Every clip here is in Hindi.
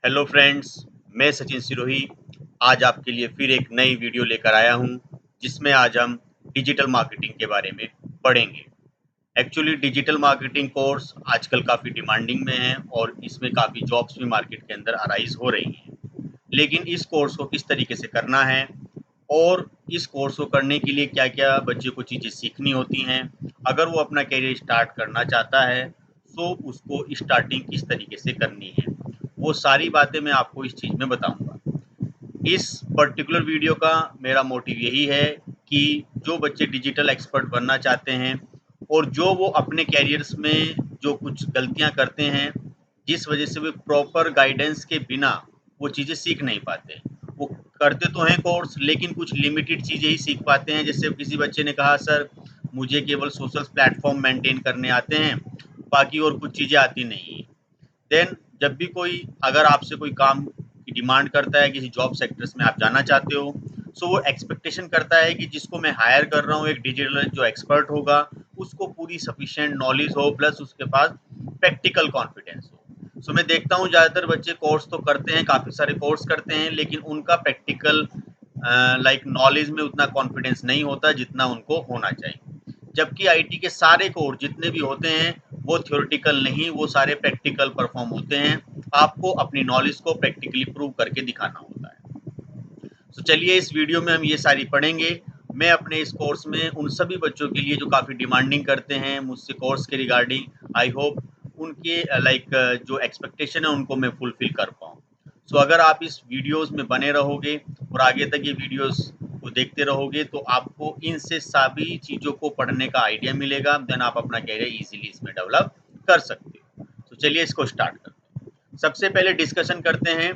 हेलो फ्रेंड्स, मैं सचिन सिरोही आज आपके लिए फिर एक नई वीडियो लेकर आया हूं, जिसमें आज हम डिजिटल मार्केटिंग के बारे में पढ़ेंगे। एक्चुअली डिजिटल मार्केटिंग कोर्स आजकल काफ़ी डिमांडिंग में है और इसमें काफ़ी जॉब्स भी मार्केट के अंदर अराइज हो रही हैं। लेकिन इस कोर्स को किस तरीके से करना है और इस कोर्स को करने के लिए क्या-क्या बच्चे को चीज़ें सीखनी होती हैं, अगर वो अपना करियर स्टार्ट करना चाहता है, तो उसको स्टार्टिंग किस तरीके से करनी है, वो सारी बातें मैं आपको इस चीज़ में बताऊँगा। इस पर्टिकुलर वीडियो का मेरा मोटिव यही है कि जो बच्चे डिजिटल एक्सपर्ट बनना चाहते हैं और जो वो अपने कैरियर्स में जो कुछ गलतियाँ करते हैं, जिस वजह से वे प्रॉपर गाइडेंस के बिना वो चीज़ें सीख नहीं पाते। वो करते तो हैं कोर्स, लेकिन कुछ लिमिटेड चीज़ें ही सीख पाते हैं। जैसे किसी बच्चे ने कहा, सर मुझे केवल सोशल प्लेटफ़ॉर्म मेंटेन करने आते हैं, बाकी और कुछ चीज़ें आती नहीं हैं। देन जब भी कोई अगर आपसे कोई काम की डिमांड करता है, किसी जॉब सेक्टर्स में आप जाना चाहते हो, सो वो एक्सपेक्टेशन करता है कि जिसको मैं हायर कर रहा हूँ, एक डिजिटल जो एक्सपर्ट होगा, उसको पूरी सफिशिएंट नॉलेज हो, प्लस उसके पास प्रैक्टिकल कॉन्फिडेंस हो। सो मैं देखता हूँ ज़्यादातर बच्चे कोर्स तो करते हैं, काफ़ी सारे कोर्स करते हैं, लेकिन उनका प्रैक्टिकल लाइक नॉलेज में उतना कॉन्फिडेंस नहीं होता जितना उनको होना चाहिए। जबकि आईटी के सारे कोर्स जितने भी होते हैं, वो थ्योरेटिकल नहीं, वो सारे प्रैक्टिकल परफॉर्म होते हैं। आपको अपनी नॉलेज को प्रैक्टिकली प्रूव करके दिखाना होता है। तो चलिए इस वीडियो में हम ये सारी पढ़ेंगे। मैं अपने इस कोर्स में उन सभी बच्चों के लिए जो काफ़ी डिमांडिंग करते हैं मुझसे कोर्स के रिगार्डिंग, आई होप उनके लाइक जो एक्सपेक्टेशन है उनको मैं फुलफिल कर पाऊँ। सो अगर आप इस वीडियोस में बने रहोगे और आगे तक ये वीडियोस को देखते रहोगे, तो आपको इनसे सभी चीज़ों को पढ़ने का आइडिया मिलेगा। देन आप अपना कैरियर इजीली इसमें डेवलप कर सकते हो। तो चलिए इसको स्टार्ट करते हैं। सबसे पहले डिस्कशन करते हैं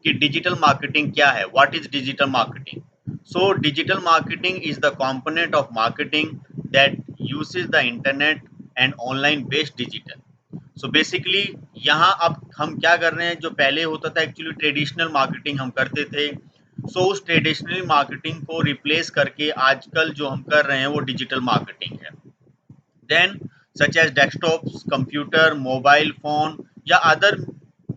कि डिजिटल मार्केटिंग क्या है। What is digital marketing? So digital marketing is the component of marketing that uses the internet and online based digital. So basically यहाँ अब हम क्या कर रहे हैं, जो पहले होता था एक्चुअली ट्रेडिशनल मार्केटिंग हम करते थे। सो उस ट्रेडिशनल मार्केटिंग को रिप्लेस करके आजकल जो हम कर रहे हैं वो डिजिटल मार्केटिंग है। Then, such as desktops, computer, mobile phone या other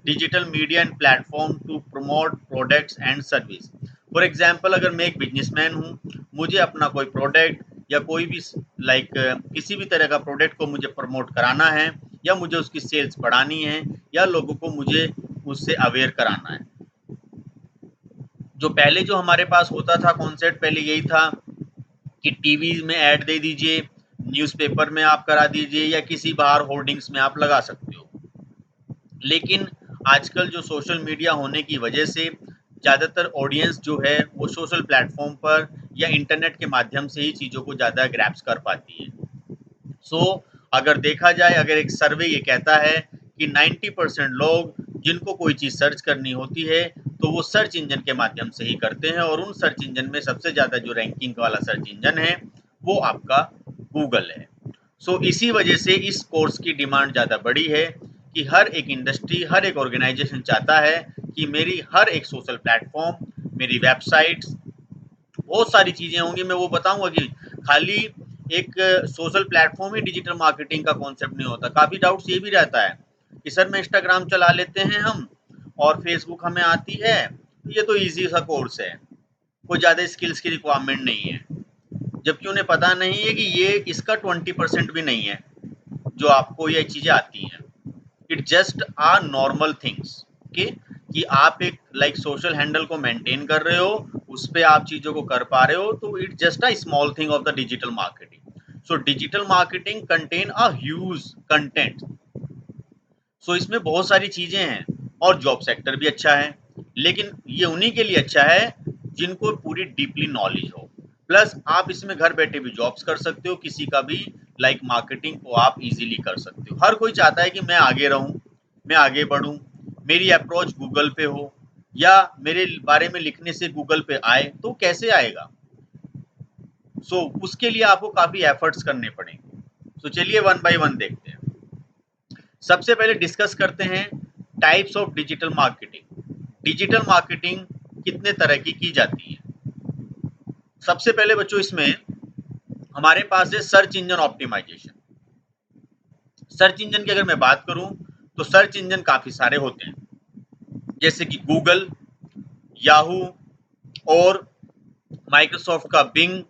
digital media and platform to promote products and service. For example अगर मैं एक बिजनेसमैन हूँ, मुझे अपना कोई प्रोडक्ट या कोई भी लाइक किसी भी तरह का प्रोडक्ट को मुझे प्रमोट कराना है, या मुझे उसकी सेल्स बढ़ानी है, या लोगों को मुझे उससे अवेयर कराना है। जो पहले जो हमारे पास होता था कॉन्सेप्ट, पहले यही था कि टीवी में ऐड दे दीजिए, न्यूज़पेपर में आप करा दीजिए, या किसी बाहर होर्डिंग्स में आप लगा सकते हो। लेकिन आजकल जो सोशल मीडिया होने की वजह से ज़्यादातर ऑडियंस जो है वो सोशल प्लेटफॉर्म पर या इंटरनेट के माध्यम से ही चीज़ों को ज़्यादा ग्रैप्स कर पाती है। सो अगर देखा जाए, अगर एक सर्वे ये कहता है कि 90% लोग जिनको कोई चीज़ सर्च करनी होती है, तो वो सर्च इंजन के माध्यम से ही करते हैं, और उन सर्च इंजन में सबसे ज़्यादा जो रैंकिंग वाला सर्च इंजन है वो आपका गूगल है। सो इसी वजह से इस कोर्स की डिमांड ज़्यादा बढ़ी है कि हर एक इंडस्ट्री, हर एक ऑर्गेनाइजेशन चाहता है कि मेरी हर एक सोशल प्लेटफॉर्म, मेरी वेबसाइट्स, बहुत सारी चीज़ें होंगी। मैं वो बताऊंगा कि खाली एक सोशल प्लेटफॉर्म ही डिजिटल मार्केटिंग का कॉन्सेप्ट नहीं होता। काफ़ी डाउट्स ये भी रहता है कि सर मैं इंस्टाग्राम चला लेते हैं हम और फेसबुक हमें आती है, तो ये तो ईजी सा कोर्स है, कोई ज़्यादा स्किल्स की रिक्वायरमेंट नहीं है। जबकि उन्हें पता नहीं है कि ये इसका 20% भी नहीं है जो आपको ये चीज़ें आती हैं। It just a normal things कि आप एक लाइक सोशल हैंडल को मेंटेन कर रहे हो, उस पे आप चीज़ों को कर पा रहे हो, तो it just a small thing of the digital marketing. So digital marketing contain a huge content. So इसमें बहुत सारी चीज़ें हैं, और जॉब सेक्टर भी अच्छा है, लेकिन ये उन्हीं के लिए अच्छा है जिनको पूरी डीपली नॉलेज हो। प्लस आप इसमें घर बैठे भी जॉब्स कर सकते हो, किसी का भी लाइक मार्केटिंग को आप इजीली कर सकते हो। हर कोई चाहता है कि मैं आगे रहूं, मैं आगे बढ़ूं, मेरी अप्रोच गूगल पे हो, या मेरे बारे में लिखने से गूगल पे आए, तो कैसे आएगा? सो उसके लिए आपको काफ़ी एफर्ट्स करने पड़ेंगे। सो चलिए वन बाय वन देखते हैं। सबसे पहले डिस्कस करते हैं types of digital marketing. Digital marketing कितने तरह की जाती है। सबसे पहले बच्चों इसमें हमारे पास है search engine optimisation. Search engine की अगर मैं बात करूं, तो सर्च इंजन काफी सारे होते हैं। जैसे कि गूगल, याहू और माइक्रोसॉफ्ट का बिंग,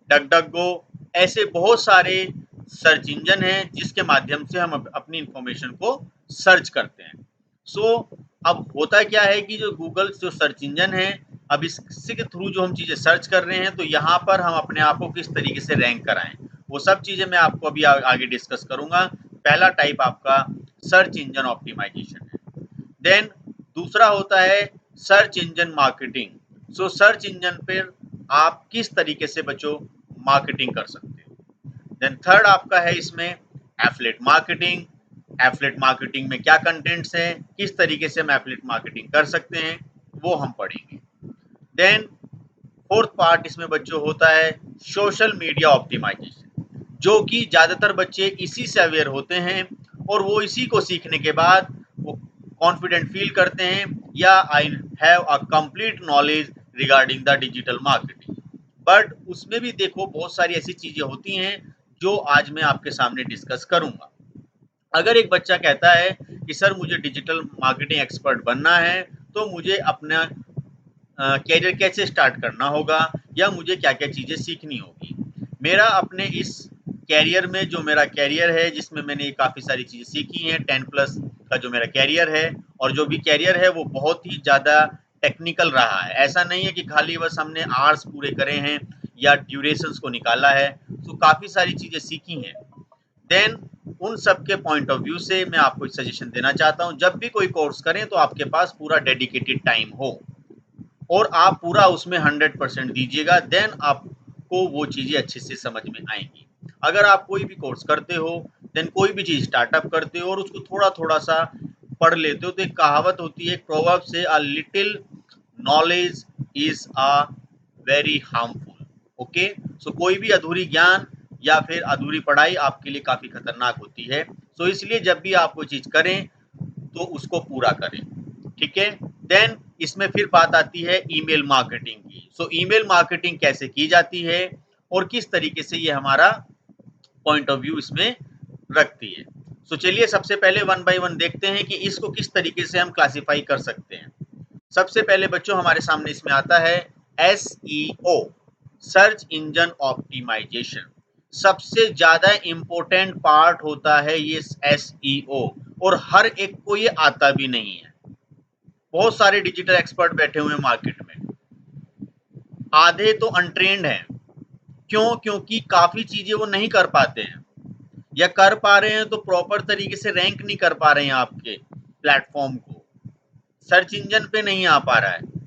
डकडकगो, ऐसे बहुत सारे सर्च इंजन हैं जिसके माध्यम से हम अपनी इंफॉर्मेशन को सर्च करते हैं। सो अब होता क्या है कि जो गूगल जो सर्च इंजन है, अब इसके के थ्रू जो हम चीज़ें सर्च कर रहे हैं, तो यहाँ पर हम अपने आप को किस तरीके से रैंक कराएं, वो सब चीज़ें मैं आपको अभी आगे डिस्कस करूंगा। पहला टाइप आपका सर्च इंजन ऑप्टिमाइजेशन है। देन दूसरा होता है सर्च इंजन मार्केटिंग। सो सर्च इंजन पर आप किस तरीके से बच्चों मार्केटिंग कर सकते हो। देन थर्ड आपका है इसमें एफिलिएट मार्केटिंग। एफिलिएट मार्केटिंग में क्या कंटेंट्स हैं, किस तरीके से हम एफिलिएट मार्केटिंग कर सकते हैं, वो हम पढ़ेंगे। देन फोर्थ पार्ट इसमें बच्चों होता है सोशल मीडिया ऑप्टिमाइजेशन, जो कि ज़्यादातर बच्चे इसी से अवेयर होते हैं और वो इसी को सीखने के बाद वो कॉन्फिडेंट फील करते हैं या I have a complete knowledge regarding the digital marketing. But उसमें भी देखो बहुत सारी ऐसी चीज़ें होती हैं जो आज मैं आपके सामने डिस्कस करूंगा। अगर एक बच्चा कहता है कि सर मुझे डिजिटल मार्केटिंग एक्सपर्ट बनना है, तो मुझे अपना कैरियर कैसे स्टार्ट करना होगा या मुझे क्या क्या चीज़ें सीखनी होगी। मेरा अपने इस कैरियर में जो मेरा कैरियर है जिसमें मैंने काफ़ी सारी चीज़ें सीखी हैं, 10+ का जो मेरा कैरियर है, और जो भी कैरियर है वो बहुत ही ज़्यादा टेक्निकल रहा है। ऐसा नहीं है कि खाली बस हमने आवर्स पूरे करे हैं या ड्यूरेशंस को निकाला है, तो काफ़ी सारी चीज़ें सीखी हैं। देन उन सब के पॉइंट ऑफ व्यू से मैं आपको एक सजेशन देना चाहता हूँ, जब भी कोई कोर्स करें तो आपके पास पूरा डेडिकेटेड टाइम हो और आप पूरा उसमें 100% दीजिएगा, देन आपको वो चीज़ें अच्छे से समझ में आएंगी। अगर आप कोई भी कोर्स करते हो, देन कोई भी चीज़ स्टार्टअप करते हो और उसको थोड़ा थोड़ा सा पढ़ लेते हो, तो एक कहावत होती है, एक प्रोवर्ब से, a little knowledge is a very harmful. Okay, so कोई भी अधूरी ज्ञान या फिर अधूरी पढ़ाई आपके लिए काफ़ी खतरनाक होती है। सो इसलिए जब भी आप कोई चीज़ करें तो उसको पूरा करें। ठीक है। देन इसमें फिर बात आती है ईमेल मार्केटिंग की। सो ईमेल मार्केटिंग कैसे की जाती है और किस तरीके से ये हमारा पॉइंट ऑफ व्यू इसमें रखती है। सो चलिए सबसे पहले वन बाय वन देखते हैं कि इसको किस तरीके से हम क्लासिफाई कर सकते हैं। सबसे पहले बच्चों हमारे सामने इसमें आता है SEO, सर्च इंजन ऑप्टिमाइजेशन। सबसे ज्यादा इंपॉर्टेंट पार्ट होता है ये SEO, और हर एक को ये आता भी नहीं है। बहुत सारे डिजिटल एक्सपर्ट बैठे हुए हैं मार्केट में, आधे तो अनट्रेंड हैं। क्यों? क्योंकि काफी चीजें वो नहीं कर पाते हैं, या कर पा रहे हैं तो प्रॉपर तरीके से रैंक नहीं कर पा रहे हैं आपके प्लेटफॉर्म को, सर्च इंजन पे नहीं आ पा रहा है।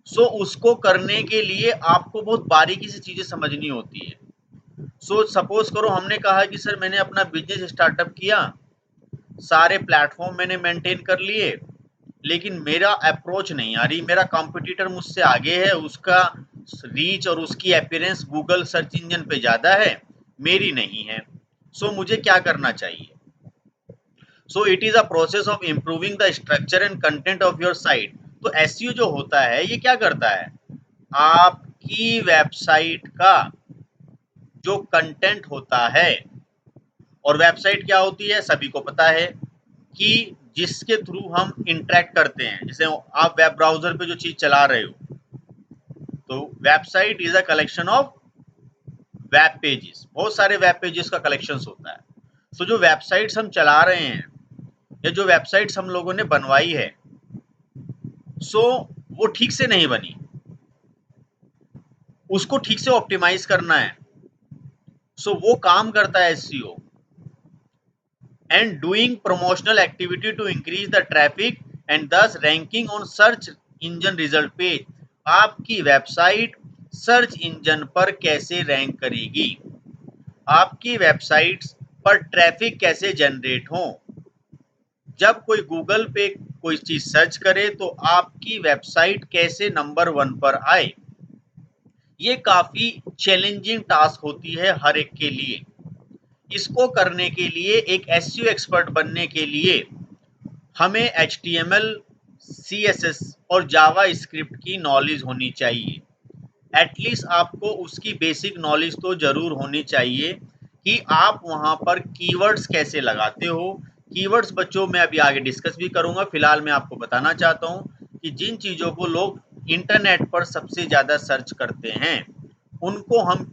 सो उसको करने के लिए आपको बहुत बारीकी से चीजें समझनी होती है। सो सपोज करो हमने कहा कि सर मैंने अपना बिजनेस स्टार्टअप किया, सारे प्लेटफॉर्म मैंने मेंटेन कर लिए, लेकिन मेरा अप्रोच नहीं आ रही, मेरा कंपटीटर मुझसे आगे है, उसका रीच और उसकी अपीयरेंस गूगल सर्च इंजन पे ज़्यादा है, मेरी नहीं है। सो मुझे क्या करना चाहिए? So it is a process of improving the structure and content of your site. तो एसईओ जो होता है ये क्या करता है? आपकी वेबसाइट का जो कंटेंट होता है, और वेबसाइट क्या होती है सभी को पता है कि जिसके थ्रू हम इंटरेक्ट करते हैं। जैसे आप वेब ब्राउजर पे जो चीज चला रहे हो, तो website is a collection of web pages, बहुत सारे वेब पेजेस का कलेक्शन होता है। तो जो वेबसाइट्स हम चला रहे हैं या जो वेबसाइट्स हम लोगों ने बनवाई है, सो वो ठीक से नहीं बनी, उसको ठीक से ऑप्टिमाइज करना है। सो वो काम करता है SEO, and doing promotional activity to increase the traffic and thus ranking on search engine result page। आपकी वेबसाइट सर्च इंजन पर कैसे रैंक करेगी, आपकी वेबसाइट्स पर ट्रैफिक कैसे जनरेट हो, जब कोई गूगल पे कोई चीज सर्च करे तो आपकी वेबसाइट कैसे नंबर 1 पर आए। ये काफी चैलेंजिंग टास्क होती है हर एक के लिए। इसको करने के लिए, एक एसईओ एक्सपर्ट बनने के लिए, हमें HTML, CSS और जावा स्क्रिप्ट की नॉलेज होनी चाहिए। एटलीस्ट आपको उसकी बेसिक नॉलेज तो जरूर होनी चाहिए कि आप वहां पर कीवर्ड्स कैसे लगाते हो, कीवर्ड्स बच्चों मैं अभी आगे डिस्कस भी करूंगा, फिलहाल मैं आपको बताना चाहता हूं कि जिन चीजों को लोग इंटरनेट पर सबसे ज्यादा सर्च करते हैं उनको हम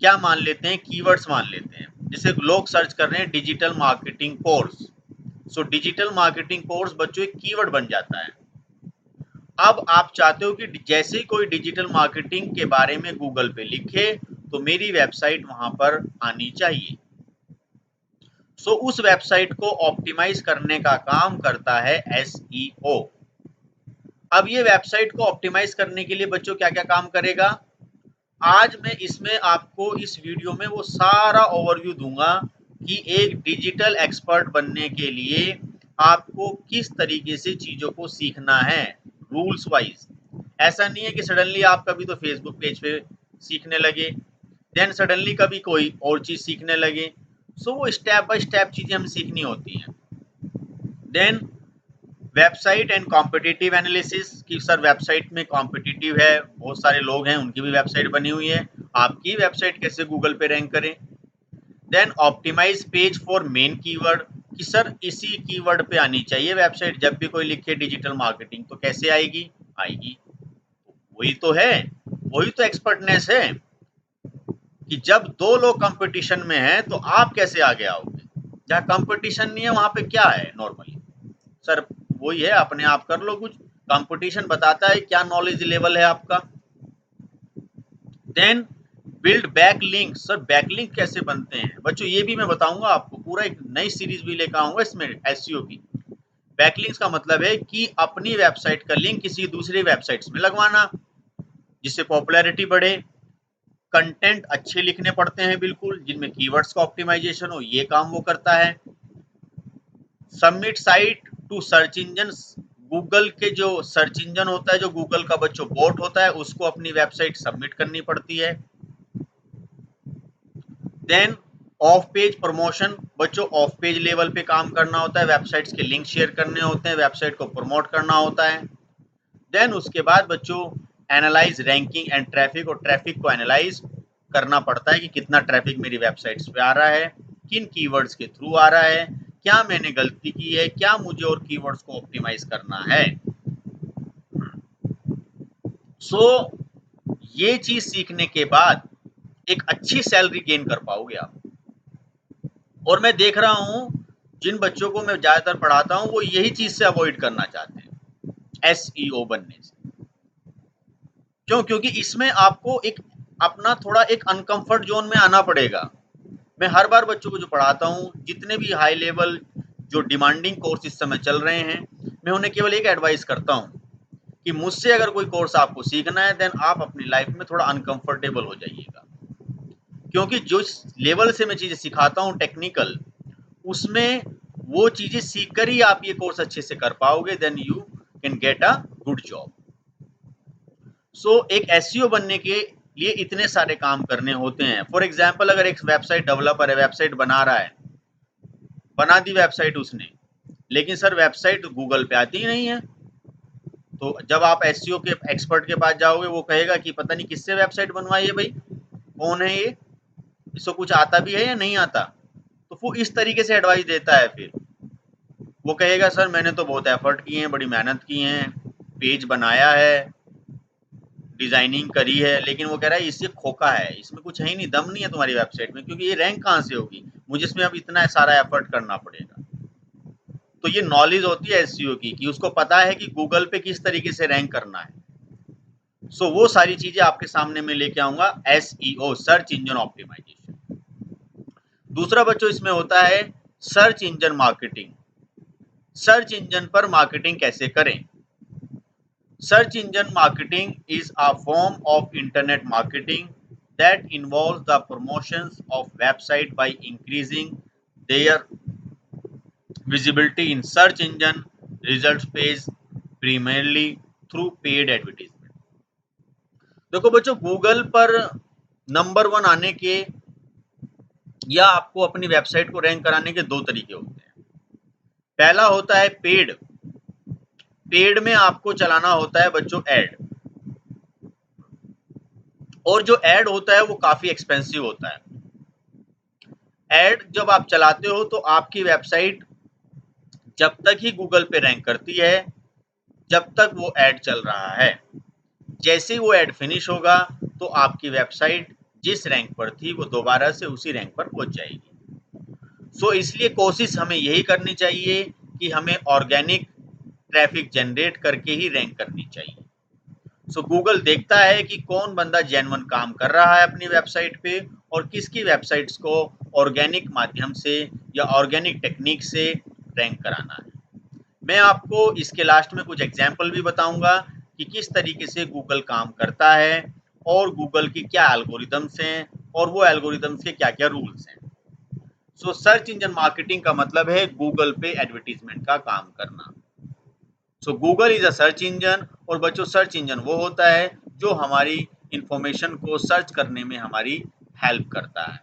क्या मान लेते हैं, कीवर्ड्स मान लेते हैं। जैसे लोग सर्च कर रहे हैं डिजिटल मार्केटिंग कोर्स, सो डिजिटल मार्केटिंग कोर्स बच्चों एक कीवर्ड बन जाता है। अब आप चाहते हो कि जैसे ही कोई डिजिटल मार्केटिंग के बारे में गूगल पे लिखे तो मेरी वेबसाइट वहां पर आनी चाहिए। सो उस वेबसाइट को ऑप्टिमाइज करने का काम करता है एसईओ। अब ये वेबसाइट को ऑप्टिमाइज करने के लिए बच्चों क्या क्या काम करेगा, आज मैं इसमें आपको इस वीडियो में वो सारा ओवरव्यू दूंगा कि एक डिजिटल एक्सपर्ट बनने के लिए आपको किस तरीके से चीजों को सीखना है रूल्स वाइज। ऐसा नहीं है कि सडनली आप कभी तो फेसबुक पेज पे सीखने लगे, देन सडनली कभी कोई और चीज सीखने लगे। सो वो स्टेप बाय स्टेप चीजें हमें सीखनी होती हैं। Then website and competitive analysis कि सर वेबसाइट में कॉम्पिटिटिव है, बहुत सारे लोग हैं, उनकी भी वेबसाइट बनी हुई है, आपकी वेबसाइट कैसे गूगल पे रैंक करें। Then optimise page for main keyword कि सर इसी कीवर्ड पे आनी चाहिए वेबसाइट, जब भी कोई लिखे डिजिटल मार्केटिंग तो कैसे आएगी, आएगी। वही तो है, वही तो एक्सपर्टनेस है कि जब दो लोग कंपटीशन में हैं तो आप कैसे आगे आओगे। जहाँ कंपटीशन नहीं है वहां पे क्या है नॉर्मली, सर वही है, अपने आप कर लो कुछ। कंपटीशन बताता है क्या नॉलेज लेवल है आपका। Then build back link, sir backlink कैसे बनते हैं बच्चों, ये भी मैं बताऊंगा आपको, पूरा एक नई सीरीज भी लेकर आऊंगा इसमें एसईओ की। बैकलिंक्स का मतलब है कि अपनी वेबसाइट का लिंक किसी दूसरी वेबसाइट्स में लगवाना जिससे पॉपुलैरिटी बढ़े। कंटेंट अच्छे लिखने पड़ते हैं बिल्कुल, जिनमें कीवर्ड्स का ऑप्टिमाइजेशन हो, ये काम वो करता है। Submit site to search engine, Google के जो सर्च इंजन होता है, जो गूगल का बच्चों बोट होता है, उसको अपनी वेबसाइट सबमिट करनी पड़ती है। देन ऑफ पेज प्रमोशन, बच्चों ऑफ पेज लेवल पे काम करना होता है, वेबसाइट्स के लिंक शेयर करने होते हैं, वेबसाइट को प्रमोट करना होता है। देन उसके बाद बच्चों एनालाइज रैंकिंग एंड ट्रैफिक, और ट्रैफिक को एनालाइज करना पड़ता है कि कितना ट्रैफिक मेरी वेबसाइट्स पे आ रहा है, किन कीवर्ड्स के थ्रू आ रहा है, क्या मैंने गलती की है, क्या मुझे और कीवर्ड्स को ऑप्टिमाइज करना है। सो ये चीज सीखने के बाद एक अच्छी सैलरी गेन कर पाओगे आप। और मैं देख रहा हूं जिन बच्चों को मैं ज्यादातर पढ़ाता हूं वो यही चीज से अवॉइड करना चाहते हैं एसईओ बनने से। क्यों, क्योंकि इसमें आपको एक अपना थोड़ा एक अनकंफर्ट जोन में आना पड़ेगा। मैं हर बार बच्चों को जो पढ़ाता हूँ, जितने भी हाई लेवल जो डिमांडिंग कोर्स इस समय चल रहे हैं, मैं उन्हें केवल एक एडवाइस करता हूँ कि मुझसे अगर कोई कोर्स आपको सीखना है देन आप अपनी लाइफ में थोड़ा अनकंफर्टेबल हो जाइएगा। क्योंकि जो लेवल से मैं चीजें सिखाता हूँ टेक्निकल, उसमें वो चीजें सीख कर ही आप ये कोर्स अच्छे से कर पाओगे, then you can get a good job. So एक एसईओ बनने के लिए इतने सारे काम करने होते हैं। फॉर एग्जाम्पल अगर एक वेबसाइट डेवलपर है, वेबसाइट बना रहा है, बना दी वेबसाइट उसने, लेकिन सर वेबसाइट गूगल पे आती ही नहीं है, तो जब आप एसईओ के एक्सपर्ट के पास जाओगे वो कहेगा कि पता नहीं किससे वेबसाइट बनवाई है भाई, कौन है ये, इसको कुछ आता भी है या नहीं आता। तो वो इस तरीके से एडवाइस देता है, फिर वो कहेगा सर मैंने तो बहुत एफर्ट किए हैं, बड़ी मेहनत की है, पेज बनाया है, डिजाइनिंग करी है, लेकिन वो कह रहा है इससे खोखा है, इसमें कुछ है ही नहीं, दम नहीं है तुम्हारी वेबसाइट में, क्योंकि ये रैंक कहाँ से होगी, मुझे इसमें अब इतना सारा एफर्ट करना पड़ेगा। तो ये नॉलेज होती है एसईओ की कि उसको पता है कि गूगल पे किस तरीके से रैंक करना है। सो वो सारी चीजें आपके सामने में लेके आऊंगा, एसईओ सर्च इंजन ऑप्टिमाइजेशन। दूसरा बच्चों इसमें होता है search engine marketing. Search engine पर मार्केटिंग कैसे करें। Search engine marketing is a form of internet marketing that involves the promotions of website by increasing their visibility in search engine results page primarily through paid advertisement। देखो बच्चों गूगल पर नंबर वन आने के या आपको अपनी वेबसाइट को रैंक कराने के दो तरीके होते हैं। पहला होता है पेड। पेड में आपको चलाना होता है बच्चों एड, और जो एड होता है वो काफी एक्सपेंसिव होता है। एड जब आप चलाते हो तो आपकी वेबसाइट जब तक ही गूगल पे रैंक करती है, जब तक वो ऐड चल रहा है। जैसे ही वो ऐड फिनिश होगा तो आपकी वेबसाइट जिस रैंक पर थी वो दोबारा से उसी रैंक पर पहुंच जाएगी। सो इसलिए कोशिश हमें यही करनी चाहिए कि हमें ऑर्गेनिक ट्रैफिक जनरेट करके ही रैंक करनी चाहिए। सो गूगल देखता है कि कौन बंदा जेन्युइन काम कर रहा है अपनी वेबसाइट पे और किसकी वेबसाइट्स को ऑर्गेनिक माध्यम से या ऑर्गेनिक टेक्निक से रैंक कराना है। मैं आपको इसके लास्ट में कुछ एग्जाम्पल भी बताऊंगा कि किस तरीके से गूगल काम करता है और गूगल की क्या एल्गोरिदम्स हैं और वो एल्गोरिदम्स के क्या क्या रूल्स हैं। सो सर्च इंजन मार्केटिंग का मतलब है गूगल पे एडवर्टीजमेंट का काम करना। सो Google is a search engine और बच्चों सर्च इंजन वो होता है जो हमारी इंफॉर्मेशन को सर्च करने में हमारी हेल्प करता है।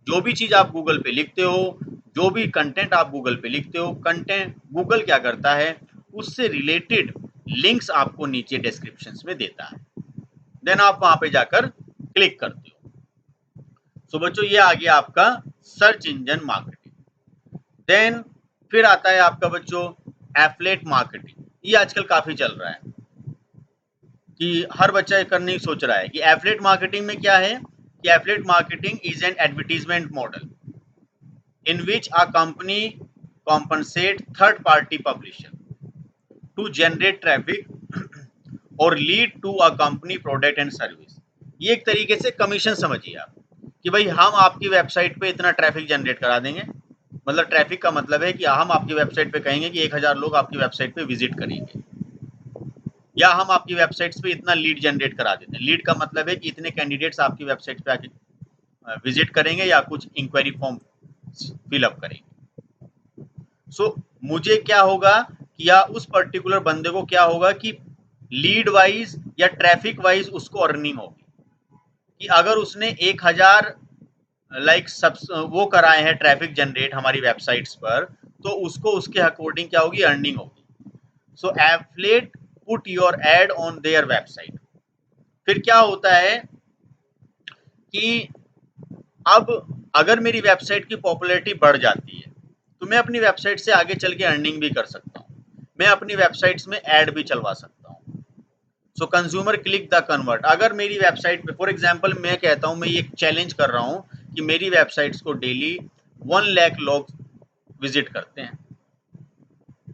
जो भी चीज़ आप गूगल पे लिखते हो, जो भी कंटेंट आप गूगल पे लिखते हो, कंटेंट गूगल क्या करता है, उससे रिलेटेड लिंक्स आपको नीचे डिस्क्रिप्शंस में देता है। देन आप वहां पे जाकर क्लिक करते हो। सो बच्चों ये आ गया आपका सर्च इंजन मार्केटिंग। देन फिर आता है आपका बच्चों एफिलिएट मार्केटिंग। ये आजकल काफी चल रहा है कि हर बच्चा ये करने की सोच रहा है कि एफिलिएट मार्केटिंग में क्या है कि affiliate marketing is an advertisement model in which a company compensate third party publisher to generate traffic or lead to a company product and service। ये एक तरीके से कमीशन समझिए आप कि भाई हम आपकी वेबसाइट पे इतना ट्रैफिक जनरेट करा देंगे। मतलब ट्रैफिक का मतलब है कि हम आपकी वेबसाइट पे कहेंगे कि 1000 लोग आपकी वेबसाइट पे विजिट करेंगे, या हम आपकी वेबसाइट्स पे इतना लीड जनरेट करा देते हैं। लीड का मतलब है कि इतने कैंडिडेट्स आपकी वेबसाइट पे आके विजिट करेंगे या कुछ इंक्वायरी फॉर्म फिलअप करेंगे। सो मुझे क्या होगा कि या उस पर्टिकुलर बंदे को क्या होगा कि लीड वाइज या ट्रैफिक वाइज उसको अर्निंग होगी कि अगर उसने 1000 लाइक सब वो कराए हैं ट्रैफिक जनरेट हमारी वेबसाइट्स पर, तो उसको उसके अकॉर्डिंग क्या होगी, अर्निंग होगी। So affiliate put your ad on their website. फिर क्या होता है कि अब अगर मेरी वेबसाइट की पॉपुलैरिटी बढ़ जाती है तो मैं अपनी वेबसाइट से आगे चल के अर्निंग भी कर सकता हूँ। मैं अपनी वेबसाइट्स में ऐड भी चलवा सकता हूँ। सो कंज्यूमर क्लिक द कन्वर्ट। अगर मेरी वेबसाइट पे फॉर एग्जांपल मैं कहता हूँ, मैं ये चैलेंज कर रहा हूँ कि मेरी वेबसाइट्स को डेली 1 लाख लोग विजिट करते हैं।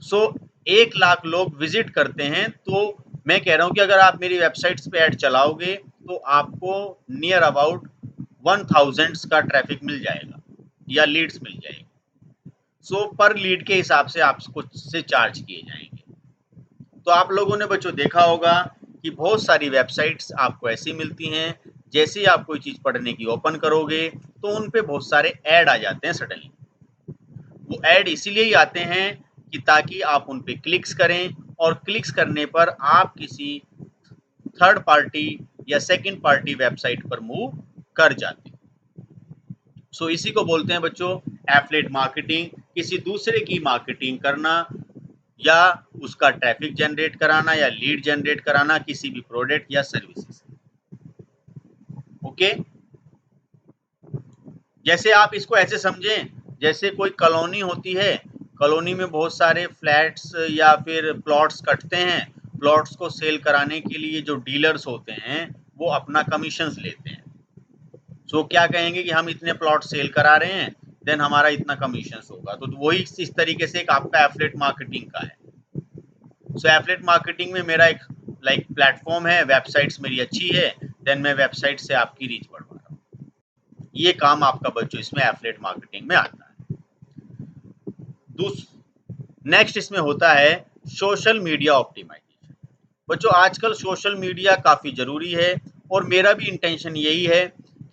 सो 1 लाख लोग विजिट करते हैं, तो मैं कह रहा हूँ कि अगर आप मेरी वेबसाइट्स पे ऐड चलाओगे तो आपको नियर अबाउट 1000 का ट्रैफिक मिल जाएगा या लीड्स मिल जाएगी। सो पर लीड के हिसाब से आपको से चार्ज किए जाएंगे। तो आप लोगों ने बच्चों देखा होगा कि बहुत सारी वेबसाइट्स आपको ऐसी मिलती हैं, जैसे ही आप कोई चीज़ पढ़ने की ओपन करोगे तो उन पे बहुत सारे ऐड आ जाते हैं सडनली। वो ऐड इसीलिए ही आते हैं कि ताकि आप उन पे क्लिक्स करें और क्लिक्स करने पर आप किसी थर्ड पार्टी या सेकंड पार्टी वेबसाइट पर मूव कर जाते हैं। सो इसी को बोलते हैं बच्चों एफिलिएट मार्केटिंग। किसी दूसरे की मार्केटिंग करना या उसका ट्रैफिक जनरेट कराना या लीड जनरेट कराना किसी भी प्रोडक्ट या सर्विसेज। ओके, जैसे आप इसको ऐसे समझें जैसे कोई कॉलोनी होती है, कॉलोनी में बहुत सारे फ्लैट्स या फिर प्लॉट्स कटते हैं। प्लॉट्स को सेल कराने के लिए जो डीलर्स होते हैं वो अपना कमीशंस लेते हैं। सो क्या कहेंगे कि हम इतने प्लॉट सेल करा रहे हैं, देन हमारा इतना कमीशन होगा। तो वही इस तरीके से एक आपका एफिलिएट मार्केटिंग का है। सो एफिलिएट मार्केटिंग में मेरा एक प्लेटफॉर्म है, वेबसाइट्स मेरी अच्छी है, देन मैं वेबसाइट से आपकी रीच बढ़वा रहा हूँ। ये काम आपका बच्चों इसमें एफिलिएट मार्केटिंग में आता है। नेक्स्ट इसमें होता है सोशल मीडिया ऑप्टिमाइजेशन। बच्चों आजकल सोशल मीडिया काफ़ी ज़रूरी है और मेरा भी इंटेंशन यही है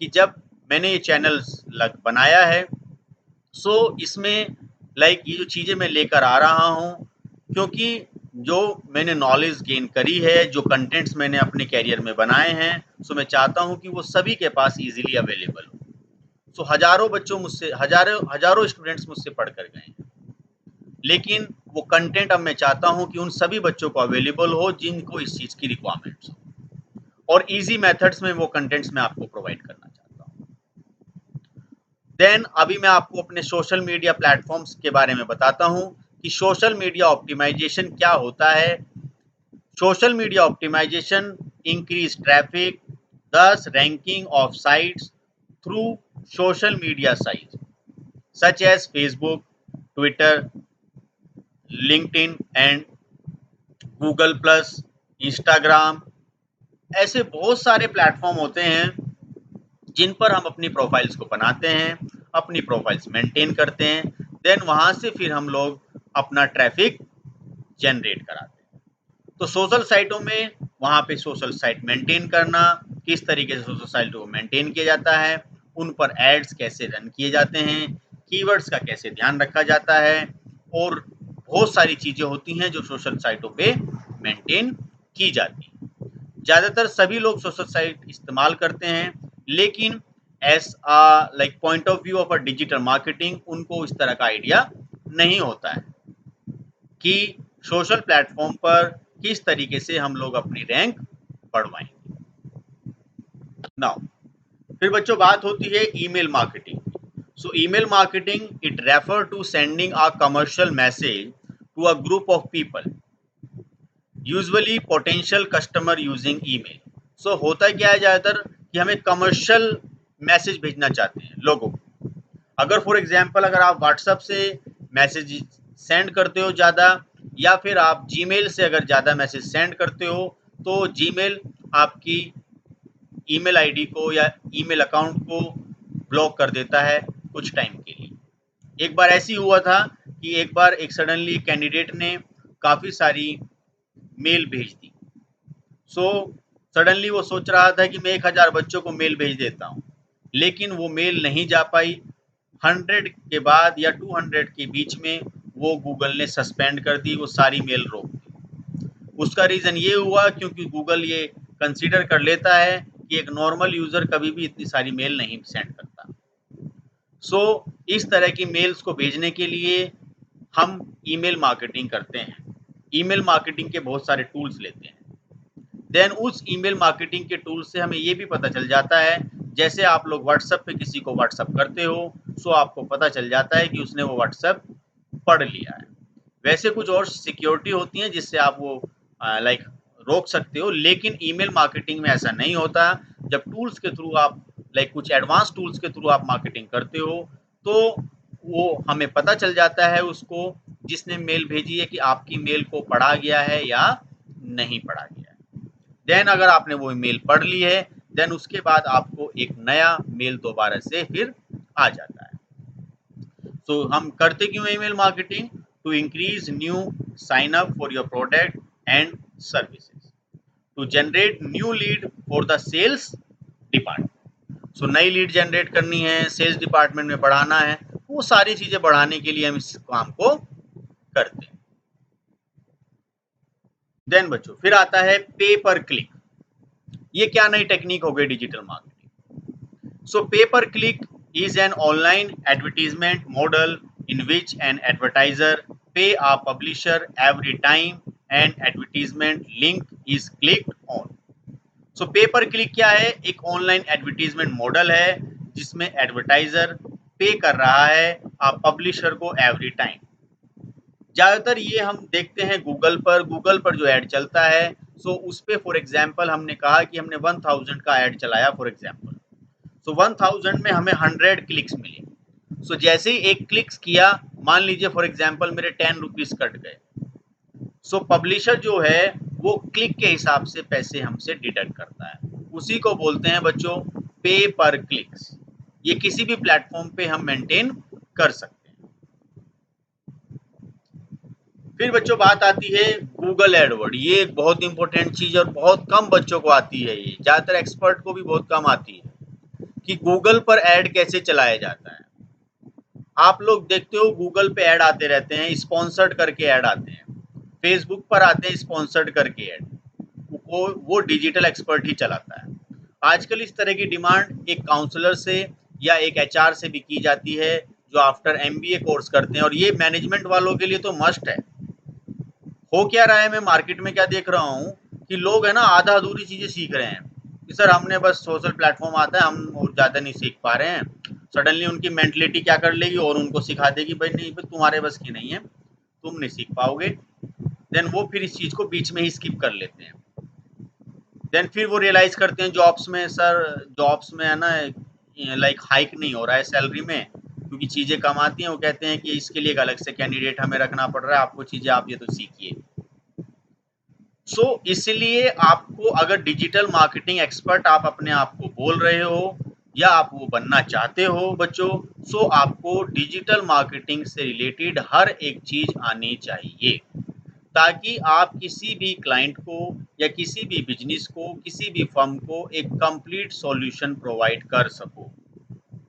कि जब मैंने ये चैनल बनाया है, सो इसमें ये जो चीज़ें मैं लेकर आ रहा हूँ, क्योंकि जो मैंने नॉलेज गेन करी है, जो कंटेंट्स मैंने अपने कैरियर में बनाए हैं, सो मैं चाहता हूँ कि वो सभी के पास इजीली अवेलेबल हो। सो हज़ारों बच्चों मुझसे हज़ारों हज़ारों स्टूडेंट्स मुझसे पढ़ कर गए हैं, लेकिन वो कंटेंट अब मैं चाहता हूँ कि उन सभी बच्चों को अवेलेबल हो जिनको इस चीज़ की रिक्वायरमेंट्स हो, और ईजी मेथड्स में वो कंटेंट्स मैं आपको प्रोवाइड करना चाहता हूँ। देन अभी मैं आपको अपने सोशल मीडिया प्लेटफॉर्म्स के बारे में बताता हूँ कि सोशल मीडिया ऑप्टिमाइजेशन क्या होता है। Social media optimisation increase traffic, thus ranking of sites through social media sites such as Facebook, Twitter, LinkedIn and Google Plus, Instagram। ऐसे बहुत सारे प्लेटफॉर्म होते हैं जिन पर हम अपनी प्रोफाइल्स को बनाते हैं, अपनी प्रोफाइल्स मेंटेन करते हैं, देन वहां से फिर हम लोग अपना ट्रैफिक जनरेट कराते हैं। तो सोशल साइटों में वहाँ पे सोशल साइट मेंटेन करना, किस तरीके से सोशल साइटों को मेंटेन किया जाता है, उन पर एड्स कैसे रन किए जाते हैं, कीवर्ड्स का कैसे ध्यान रखा जाता है, और बहुत सारी चीज़ें होती हैं जो सोशल साइटों पे मेंटेन की जाती हैं। ज़्यादातर सभी लोग सोशल साइट इस्तेमाल करते हैं, लेकिन as like point of view of a digital marketing उनको इस तरह का आइडिया नहीं होता है कि सोशल प्लेटफॉर्म पर किस तरीके से हम लोग अपनी रैंक बढ़वाएंगे। नाउ फिर बच्चों बात होती है email marketing. So email marketing it refer to sending a commercial message to a group of people, usually potential customer using email. So होता क्या है ज़्यादातर कि हमें कमर्शियल मैसेज भेजना चाहते हैं लोगों को। अगर फॉर एग्जांपल अगर आप व्हाट्सएप से मैसेज सेंड करते हो ज़्यादा, या फिर आप जीमेल से अगर ज़्यादा मैसेज सेंड करते हो, तो जीमेल आपकी ईमेल आईडी को या ईमेल अकाउंट को ब्लॉक कर देता है कुछ टाइम के लिए। एक बार ऐसी हुआ था कि एक बार एक सडनली कैंडिडेट ने काफ़ी सारी मेल भेज दी। सो सडनली वो सोच रहा था कि मैं 1000 बच्चों को मेल भेज देता हूँ, लेकिन वो मेल नहीं जा पाई। 100 के बाद या 200 के बीच में वो गूगल ने सस्पेंड कर दी, वो सारी मेल रोक दी। उसका रीज़न ये हुआ क्योंकि गूगल ये कंसीडर कर लेता है कि एक नॉर्मल यूज़र कभी भी इतनी सारी मेल नहीं सेंड करता। सो इस तरह की मेल्स को भेजने के लिए हम ईमेल मार्केटिंग करते हैं। ईमेल मार्केटिंग के बहुत सारे टूल्स लेते हैं। देन उस ईमेल मार्केटिंग के टूल से हमें ये भी पता चल जाता है, जैसे आप लोग व्हाट्सएप पे किसी को व्हाट्सएप करते हो, सो आपको पता चल जाता है कि उसने वो व्हाट्सएप पढ़ लिया है। वैसे कुछ और सिक्योरिटी होती हैं जिससे आप वो लाइक रोक सकते हो, लेकिन ईमेल मार्केटिंग में ऐसा नहीं होता। जब टूल्स के थ्रू आप लाइक कुछ एडवांस टूल्स के थ्रू आप मार्केटिंग करते हो, तो वो हमें पता चल जाता है उसको जिसने मेल भेजी है कि आपकी मेल को पढ़ा गया है या नहीं पढ़ा गया है। देन अगर आपने वो मेल पढ़ ली है, देन उसके बाद आपको एक नया मेल दोबारा से फिर आ जाता है। तो हम करते क्यों email marketing? To increase new sign up for your product and services, to generate new lead for the sales department. So नई लीड जनरेट करनी है, सेल्स डिपार्टमेंट में बढ़ाना है, वो सारी चीजें बढ़ाने के लिए हम इस काम को करते हैं। देन बच्चों फिर आता है पे पर क्लिक। ये क्या नई टेक्निक हो गई डिजिटल मार्केटिंग? सो पे पर click is an online advertisement model in which an advertiser pay a publisher every time an advertisement link is clicked on। सो पे पर क्लिक क्या है? एक ऑनलाइन एडवर्टीजमेंट मॉडल है जिसमें एडवर्टाइजर पे कर रहा है आप पब्लिशर को एवरी टाइम। ज़्यादातर ये हम देखते हैं गूगल पर जो ऐड चलता है, सो उस पे फॉर एग्जांपल हमने कहा कि हमने 1000 का ऐड चलाया फॉर एग्जांपल, सो 1000 में हमें 100 क्लिक्स मिले। सो जैसे ही एक क्लिक्स किया, मान लीजिए फॉर एग्जांपल मेरे 10 रुपीज़ कट गए, सो पब्लिशर जो है वो क्लिक के हिसाब से पैसे हमसे डिडक्ट करता है। उसी को बोलते हैं बच्चों पे पर क्लिक्स। ये किसी भी प्लेटफॉर्म पे हम मेंटेन कर सकते हैं। फिर बच्चों बात आती है गूगल एडवर्ड। ये एक बहुत इंपॉर्टेंट चीज़ और बहुत कम बच्चों को आती है, ये ज़्यादातर एक्सपर्ट को भी बहुत कम आती है कि गूगल पर ऐड कैसे चलाया जाता है। आप लोग देखते हो गूगल पे ऐड आते रहते हैं, स्पॉन्सर्ड करके ऐड आते हैं, फेसबुक पर आते हैं स्पॉन्सर्ड करके ऐड, वो डिजिटल एक्सपर्ट ही चलाता है। आजकल इस तरह की डिमांड एक काउंसलर से या एक एचआर से भी की जाती है जो आफ्टर एमबीए कोर्स करते हैं, और ये मैनेजमेंट वालों के लिए तो मस्ट है। हो क्या रहा है, मैं मार्केट में क्या देख रहा हूँ कि लोग है ना आधा अधूरी चीज़ें सीख रहे हैं कि सर हमने बस सोशल प्लेटफॉर्म आता है, हम और ज़्यादा नहीं सीख पा रहे हैं। सडनली उनकी मेंटलिटी क्या कर लेगी और उनको सिखा देगी भाई नहीं भाई तुम्हारे बस की नहीं है, तुम नहीं सीख पाओगे, देन वो फिर इस चीज को बीच में ही स्किप कर लेते हैं। देन फिर वो रियलाइज करते हैं जॉब्स में, सर जॉब्स में है ना लाइक हाइक नहीं हो रहा है सैलरी में, क्योंकि चीजें कम आती हैं। वो कहते हैं कि इसके लिए एक अलग से कैंडिडेट हमें रखना पड़ रहा है, आपको चीजें आप ये तो सीखिए। सो इसलिए आपको अगर डिजिटल मार्केटिंग एक्सपर्ट आप अपने आप को बोल रहे हो या आप वो बनना चाहते हो बच्चों, सो आपको डिजिटल मार्केटिंग से रिलेटेड हर एक चीज आनी चाहिए, ताकि आप किसी भी क्लाइंट को या किसी भी बिजनेस को, किसी भी फर्म को एक कंप्लीट सॉल्यूशन प्रोवाइड कर सको।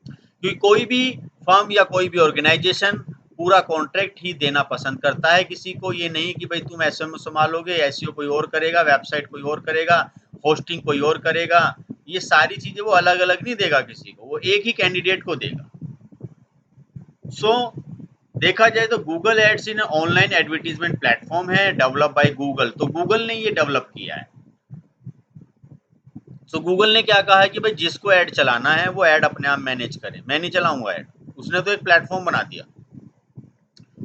क्योंकि कोई भी फर्म या कोई भी ऑर्गेनाइजेशन पूरा कॉन्ट्रैक्ट ही देना पसंद करता है किसी को, ये नहीं कि भाई तुम एसएमओ संभालोगे, एसईओ कोई और करेगा, वेबसाइट कोई और करेगा, होस्टिंग कोई और करेगा। ये सारी चीजें वो अलग अलग नहीं देगा किसी को, वो एक ही कैंडिडेट को देगा। सो देखा जाए तो गूगल एड्स इन ऑनलाइन एडवर्टीजमेंट प्लेटफॉर्म है डेवलप बाय गूगल। तो गूगल ने ये डेवलप किया है। सो गूगल ने क्या कहा है कि भाई जिसको ऐड चलाना है वो ऐड अपने आप मैनेज करे, मैं नहीं चलाऊंगा ऐड। उसने तो एक प्लेटफॉर्म बना दिया,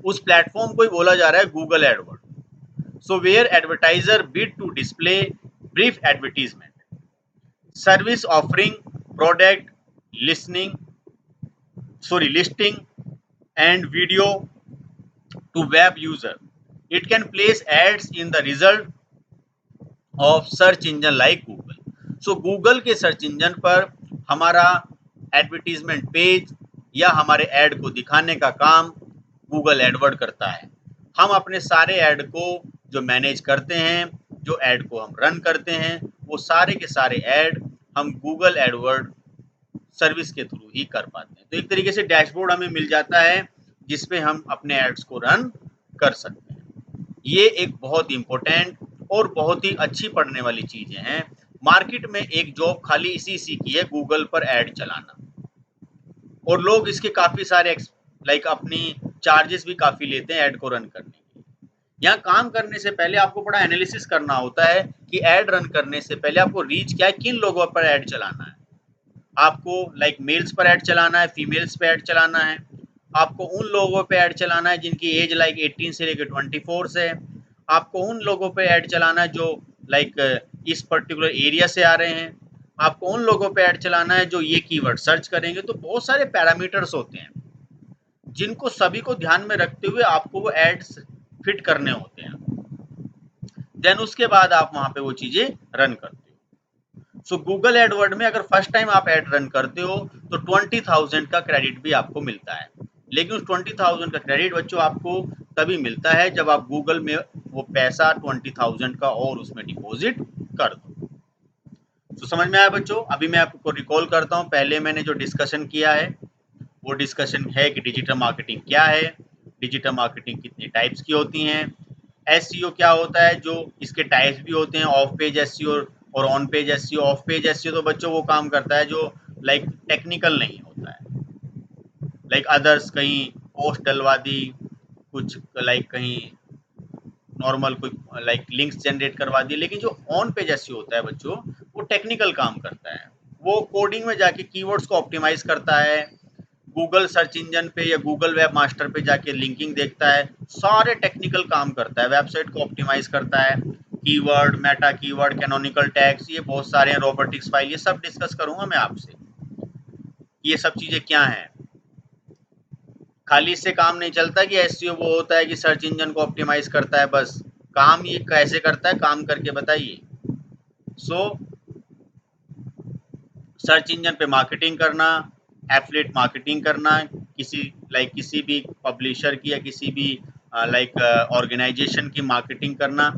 उस प्लेटफॉर्म को ही बोला जा रहा है Google AdWords. So where advertiser bid to display brief advertisement service offering product listing and video to web user. It can place ads in the result of search engine like Google. So Google के सर्च इंजन पर हमारा एडवर्टीजमेंट पेज या हमारे ऐड को दिखाने का काम गूगल एडवर्ड करता है। हम अपने सारे ऐड को जो मैनेज करते हैं, जो ऐड को हम रन करते हैं, वो सारे के सारे ऐड हम गूगल एडवर्ड सर्विस के थ्रू ही कर पाते हैं। तो एक तरीके से डैशबोर्ड हमें मिल जाता है जिसमें हम अपने एड्स को रन कर सकते हैं। ये एक बहुत इंपॉर्टेंट और बहुत ही अच्छी पढ़ने वाली चीजें हैं। मार्केट में एक जॉब खाली इसी की है, गूगल पर ऐड चलाना, और लोग इसके काफी सारे अपनी चार्जेस भी काफी लेते हैं ऐड को रन करने के। यहाँ काम करने से पहले आपको बड़ा एनालिसिस करना होता है कि ऐड रन करने से पहले आपको रीच क्या है, किन लोगों पर ऐड चलाना है। आपको मेल्स पर ऐड चलाना है, फीमेल्स पे ऐड चलाना है, आपको उन लोगों पे ऐड चलाना है जिनकी एज 18 से लेकर 24 है, आपको उन लोगों पे ऐड चलाना है जो इस पर्टिकुलर एरिया से आ रहे हैं, आपको उन लोगों पे ऐड चलाना है जो ये कीवर्ड सर्च करेंगे। तो बहुत सारे पैरामीटर्स होते हैं जिनको सभी को ध्यान में रखते हुए आपको वो एड्स फिट करने होते हैं। देन उसके बाद आप वहां पे वो चीजें रन करते हो। सो गूगल एडवर्ड में अगर फर्स्ट टाइम आप ऐड रन करते हो तो 20,000 का क्रेडिट भी आपको मिलता है। लेकिन उस 20,000 का क्रेडिट बच्चों आपको तभी मिलता है जब आप गूगल में वो पैसा 20,000 का और उसमें डिपॉजिट कर दो। तो समझ में आया बच्चों? अभी मैं आपको रिकॉल करता हूँ, पहले मैंने जो डिस्कशन किया है वो डिस्कशन है कि डिजिटल मार्केटिंग क्या है, डिजिटल मार्केटिंग कितनी टाइप्स की होती हैं, एसईओ क्या होता है, जो इसके टाइप्स भी होते हैं, ऑफ पेज एसईओ और on page SEO. Of page SEO तो बच्चों वो काम करता है जो टेक्निकल नहीं होता है, अदर्स कहीं पोस्ट डलवा दी, कुछ कहीं नॉर्मल कोई लिंक्स जनरेट करवा दिए। लेकिन जो ऑन पेज एसईओ होता है बच्चों, वो टेक्निकल काम करता है, वो कोडिंग में जाके कीवर्ड्स को ऑप्टिमाइज करता है, गूगल सर्च इंजन पे या गूगल वेब मास्टर पे जाके लिंकिंग देखता है, सारे टेक्निकल काम करता है, वेबसाइट को ऑप्टिमाइज करता है, keyword, Meta keyword, canonical tags, ये बहुत सारे हैं, रोबोटिक्स फाइल, ये सब डिस्कस करूंगा मैं आपसे, ये सब चीजें क्या हैं। खाली इससे काम नहीं चलता कि एसईओ वो होता है कि सर्च इंजन को ऑप्टिमाइज करता है, बस काम ये कैसे करता है, काम करके बताइए। सो सर्च इंजन पे मार्केटिंग करना, एफिलिएट मार्केटिंग करना, किसी भी पब्लिशर की या किसी भी ऑर्गेनाइजेशन की मार्केटिंग करना।